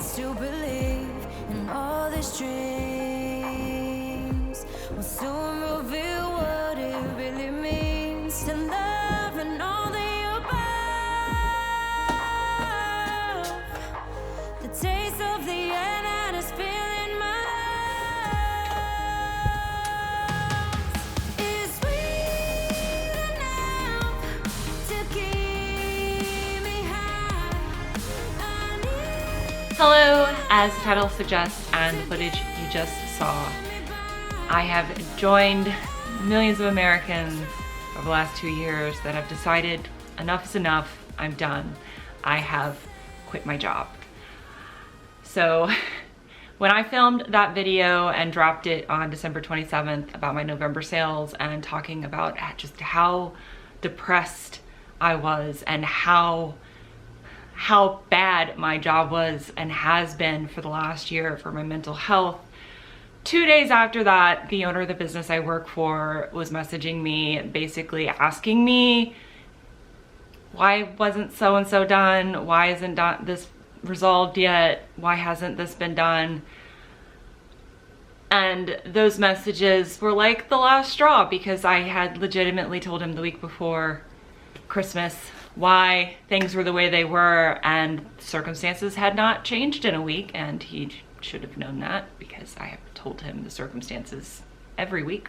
chance to believe in all these dreams will soon reveal what it really means to love and all the above. The taste of the end and it's feeling my lungs is sweet enough to keep me high. I need Hello, as the title suggests and the footage you just saw, I have joined millions of Americans over the last 2 years that have decided enough is enough, I'm done. I have quit my job. So when I filmed that video and dropped it on December 27th about my November sales and talking about just how depressed I was and how bad my job was and has been for the last year for my mental health, 2 days after that, the owner of the business I work for was messaging me, basically asking me, why wasn't so-and-so done? Why isn't this resolved yet? Why hasn't this been done? And those messages were like the last straw, because I had legitimately told him the week before Christmas why things were the way they were, and circumstances had not changed in a week, and he should have known that because I have told him the circumstances every week.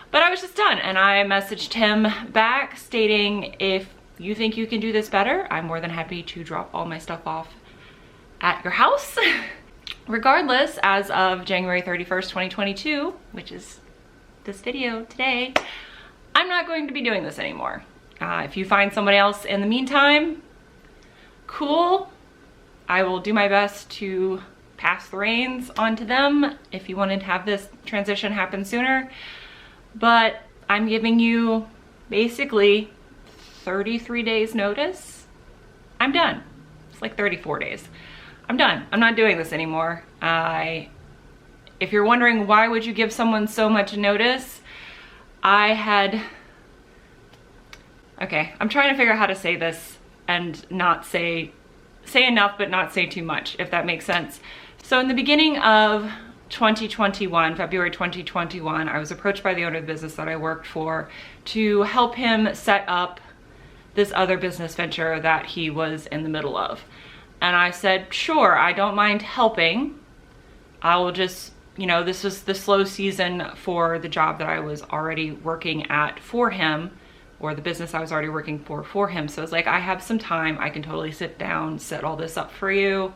But I was just done, and I messaged him back stating, if you think you can do this better, I'm more than happy to drop all my stuff off at your house. Regardless, as of January 31st, 2022, which is this video today, I'm not going to be doing this anymore. If you find somebody else in the meantime, cool. I will do my best to pass the reins on to them if you wanted to have this transition happen sooner. But I'm giving you basically 33 days notice. I'm done. It's like 34 days. I'm done. I'm not doing this anymore. If you're wondering why would you give someone so much notice, okay, I'm trying to figure out how to say this and not say enough but not say too much, if that makes sense. So in the beginning of 2021, February 2021, I was approached by the owner of the business that I worked for to help him set up this other business venture that he was in the middle of. And I said, sure, I don't mind helping. I will just, this was the slow season for the job that I was already working at for him, or the business I was already working for him. So it's like, I have some time, I can totally sit down, set all this up for you,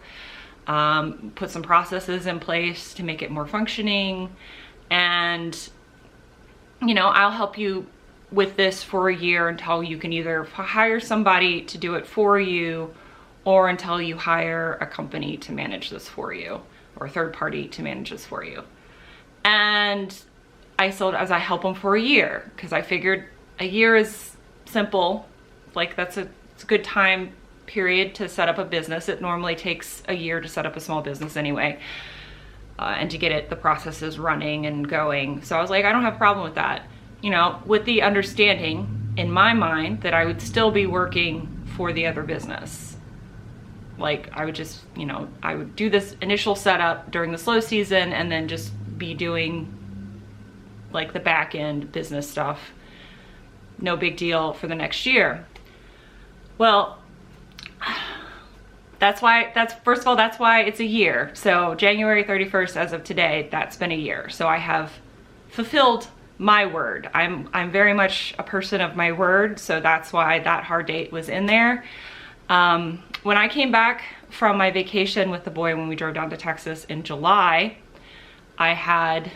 put some processes in place to make it more functioning. And, I'll help you with this for a year until you can either hire somebody to do it for you, or until you hire a company to manage this for you, or a third party to manage this for you. And I help them for a year, because I figured a year is simple. Like it's a good time period to set up a business. It normally takes a year to set up a small business anyway, and to get the processes running and going. So I was like, I don't have a problem with that, with the understanding in my mind that I would still be working for the other business. Like I would just, I would do this initial setup during the slow season and then just be doing like the back end business stuff. No big deal for the next year. Well, first of all, that's why it's a year. So January 31st, as of today, that's been a year. So I have fulfilled my word. I'm very much a person of my word. So that's why that hard date was in there. When I came back from my vacation with the boy, when we drove down to Texas in July, I had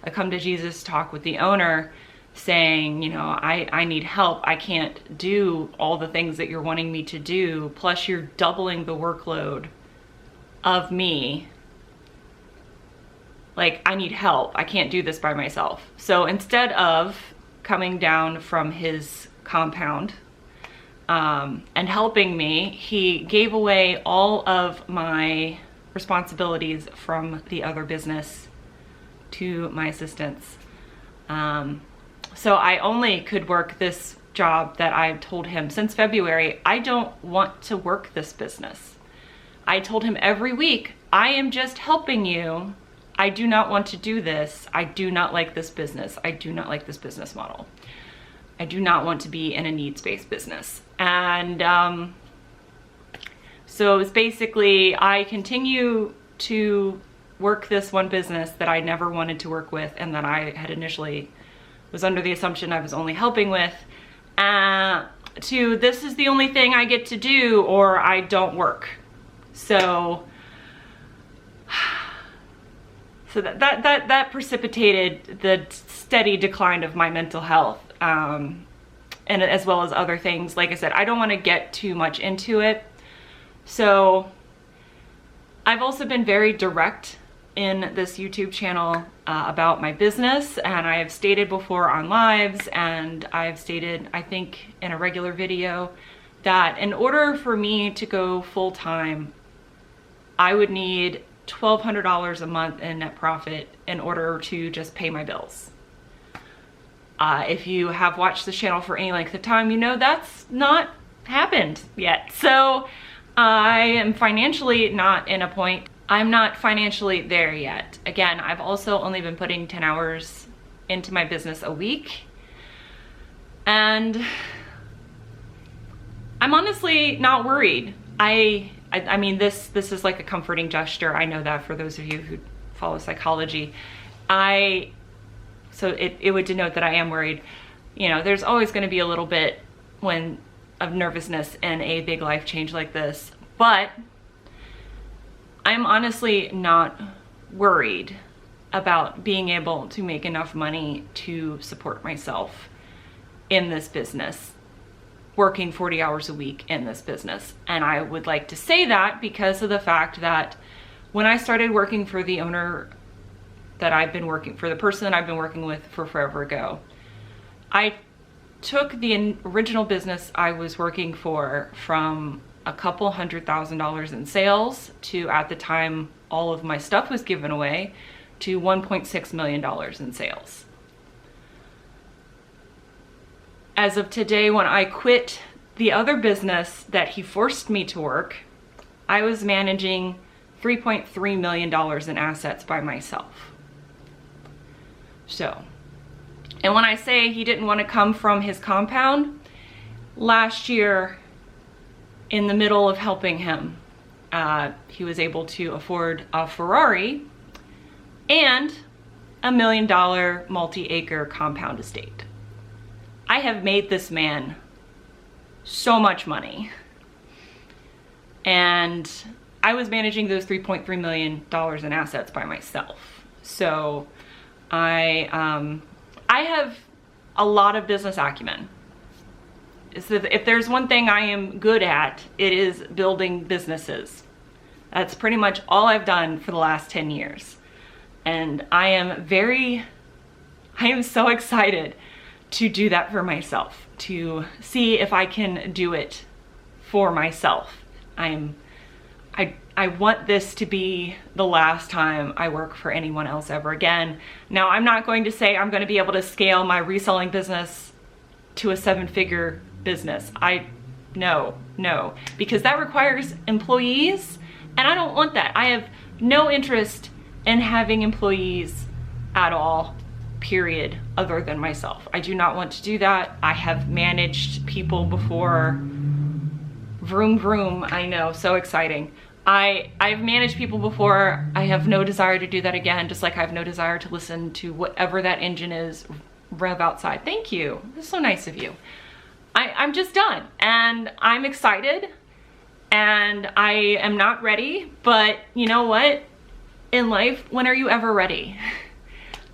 a come to Jesus talk with the owner saying, I need help. I can't do all the things that you're wanting me to do. Plus you're doubling the workload of me. Like, I need help. I can't do this by myself. So instead of coming down from his compound and helping me, he gave away all of my responsibilities from the other business to my assistants. So I only could work this job that I've told him since February. I don't want to work this business. I told him every week, I am just helping you. I do not want to do this. I do not like this business. I do not like this business model. I do not want to be in a needs-based business. And so it's basically, I continue to work this one business that I never wanted to work with and that I had initially was under the assumption I was only helping with, to this is the only thing I get to do or I don't work. So that precipitated the steady decline of my mental health, and as well as other things. Like I said, I don't want to get too much into it. So I've also been very direct in this YouTube channel about my business, and I have stated before on lives, and I've stated, I think in a regular video, that in order for me to go full-time, I would need $1,200 a month in net profit in order to just pay my bills. If you have watched the channel for any length of time, you know that's not happened yet. So I am financially not in a point, I'm not financially there yet. Again, I've also only been putting 10 hours into my business a week. And I'm honestly not worried. I mean, this is like a comforting gesture. I know that for those of you who follow psychology. So it would denote that I am worried. You know, there's always going to be a little bit of nervousness in a big life change like this, but I'm honestly not worried about being able to make enough money to support myself in this business, working 40 hours a week in this business. And I would like to say that because of the fact that when I started working for the owner that I've been working for, the person that I've been working with for forever ago, I took the original business I was working for from a couple $100,000 in sales to, at the time all of my stuff was given away, to $1.6 million in sales. As of today, when I quit the other business that he forced me to work, I was managing $3.3 million in assets by myself. So, and when I say he didn't want to come from his compound, last year, in the middle of helping him, he was able to afford a Ferrari and $1 million multi-acre compound estate. I have made this man so much money, and I was managing those $3.3 million in assets by myself. So I have a lot of business acumen. So if there's one thing I am good at, it is building businesses. That's pretty much all I've done for the last 10 years. And I am so excited to do that for myself, to see if I can do it for myself. I want this to be the last time I work for anyone else ever again. Now, I'm not going to say I'm going to be able to scale my reselling business to a 7-figure business. No, because that requires employees, and I don't want that. I have no interest in having employees at all, period, other than myself. I do not want to do that. I have managed people before. Vroom, vroom, I know, so exciting. I've managed people before. I have no desire to do that again, just like I have no desire to listen to whatever that engine is rev outside. Thank you. That's so nice of you. I'm just done, and I'm excited, and I am not ready, but you know what? In life, when are you ever ready?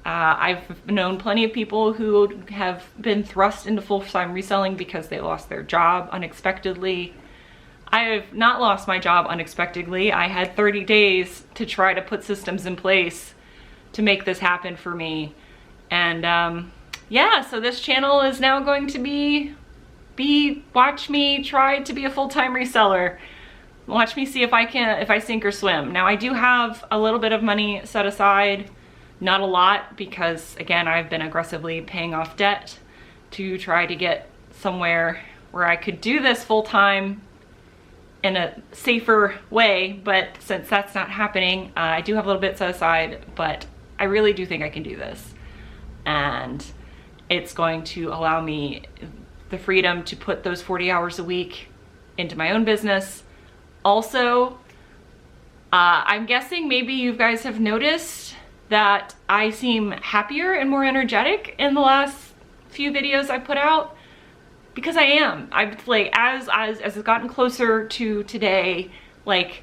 I've known plenty of people who have been thrust into full-time reselling because they lost their job unexpectedly. I have not lost my job unexpectedly. I had 30 days to try to put systems in place to make this happen for me. And yeah, so this channel is now going to be watch me try to be a full-time reseller. Watch me see if I sink or swim. Now, I do have a little bit of money set aside, not a lot, because again, I've been aggressively paying off debt to try to get somewhere where I could do this full-time in a safer way, but since that's not happening, I do have a little bit set aside, but I really do think I can do this. And it's going to allow me the freedom to put those 40 hours a week into my own business. Also, I'm guessing maybe you guys have noticed that I seem happier and more energetic in the last few videos I put out, because I am. I've like, as it's gotten closer to today, like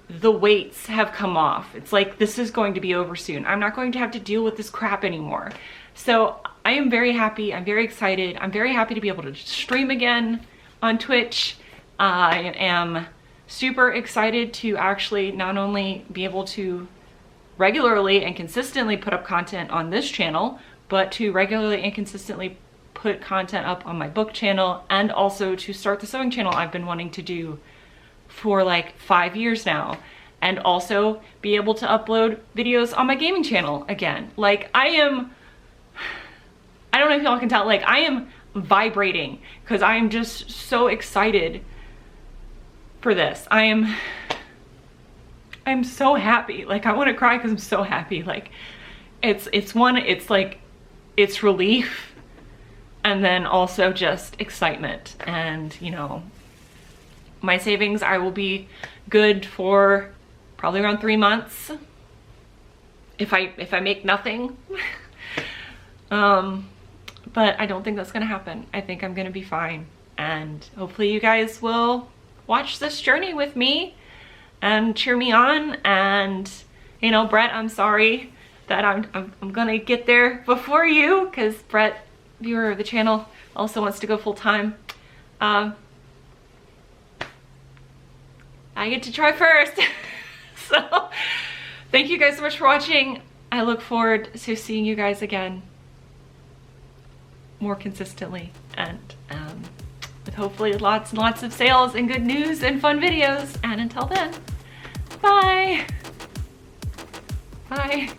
the weights have come off. It's like, this is going to be over soon. I'm not going to have to deal with this crap anymore. So I am very happy. I'm very excited. I'm very happy to be able to stream again on Twitch. I am super excited to actually not only be able to regularly and consistently put up content on this channel, but to regularly and consistently put content up on my book channel, and also to start the sewing channel I've been wanting to do for like 5 years now, and also be able to upload videos on my gaming channel again. Like I don't know if y'all can tell, like I am vibrating because I am just so excited for this. I'm so happy. Like I want to cry because I'm so happy. Like it's relief, and then also just excitement. And you know, my savings, I will be good for probably around 3 months if I make nothing. But I don't think that's gonna happen. I think I'm gonna be fine, and hopefully you guys will watch this journey with me and cheer me on. And you know, Brett, I'm sorry that I'm gonna get there before you, because Brett, viewer of the channel, also wants to go full-time. I get to try first. So thank you guys so much for watching. I look forward to seeing you guys again more consistently, and with hopefully lots and lots of sales and good news and fun videos. And until then, bye. Bye.